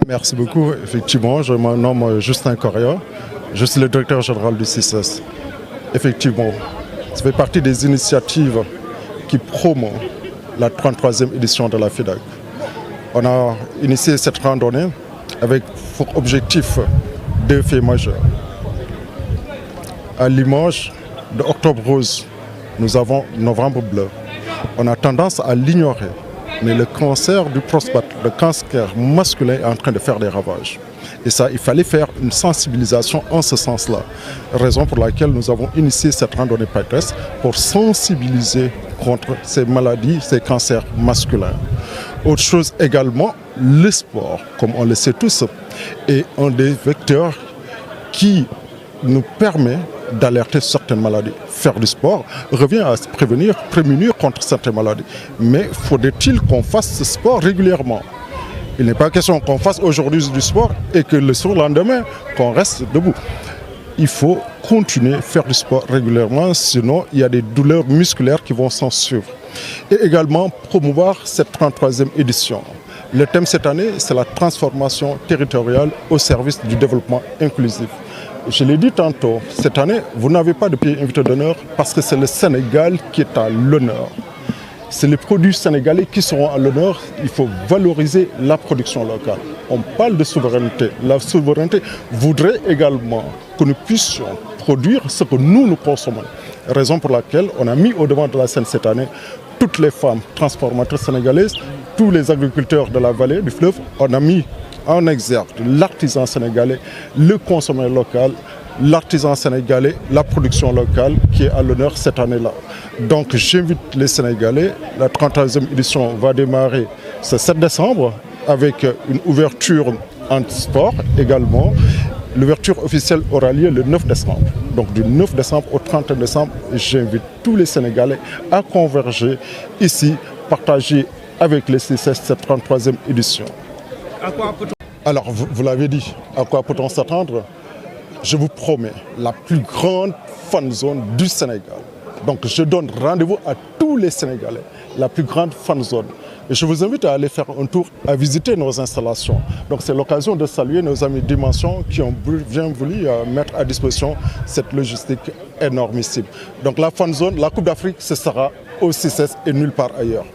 Merci beaucoup. Effectivement, je me nomme Justin Correa. Je suis le directeur général du CICES. Effectivement, ça fait partie des initiatives qui promeuvent la 33e édition de la FIDAK. On a initié cette randonnée avec pour objectif deux faits majeurs. À Limoges, de Octobre Rose, nous avons Novembre Bleu. On a tendance à l'ignorer, mais le cancer du prostate, le cancer masculin est en train de faire des ravages. Et ça, il fallait faire une sensibilisation en ce sens-là. Raison pour laquelle nous avons initié cette randonnée pédestre pour sensibiliser contre ces maladies, ces cancers masculins. Autre chose également, le sport, comme on le sait tous, est un des vecteurs qui nous permet d'alerter certaines maladies. Faire du sport revient à se prémunir contre certaines maladies. Mais faudrait-il qu'on fasse ce sport régulièrement? Il n'est pas question qu'on fasse aujourd'hui du sport et que le surlendemain, qu'on reste debout. Il faut continuer à faire du sport régulièrement, sinon il y a des douleurs musculaires qui vont s'en suivre. Et également promouvoir cette 33e édition. Le thème cette année, c'est la transformation territoriale au service du développement inclusif. Je l'ai dit tantôt, cette année, vous n'avez pas de pays invité d'honneur parce que c'est le Sénégal qui est à l'honneur. C'est les produits sénégalais qui seront à l'honneur. Il faut valoriser la production locale. On parle de souveraineté. La souveraineté voudrait également que nous puissions produire ce que nous consommons. Raison pour laquelle on a mis au devant de la scène cette année toutes les femmes transformatrices sénégalaises, tous les agriculteurs de la vallée du fleuve. On a mis en exergue l'artisan sénégalais, le consommateur local, l'artisan sénégalais, la production locale qui est à l'honneur cette année-là. Donc j'invite les Sénégalais, la 33e édition va démarrer ce 7 décembre avec une ouverture en sport également. L'ouverture officielle aura lieu le 9 décembre. Donc du 9 décembre au 31 décembre, j'invite tous les Sénégalais à converger ici, partager avec les CICES cette 33e édition. Alors vous l'avez dit, à quoi peut-on s'attendre? Je vous promets la plus grande fan zone du Sénégal. Donc je donne rendez-vous à tous les Sénégalais, la plus grande fan zone. Et je vous invite à aller faire un tour, à visiter nos installations. Donc c'est l'occasion de saluer nos amis Dimension qui ont bien voulu mettre à disposition cette logistique énormissime. Donc la fan zone, la Coupe d'Afrique, ce sera au CICES et nulle part ailleurs.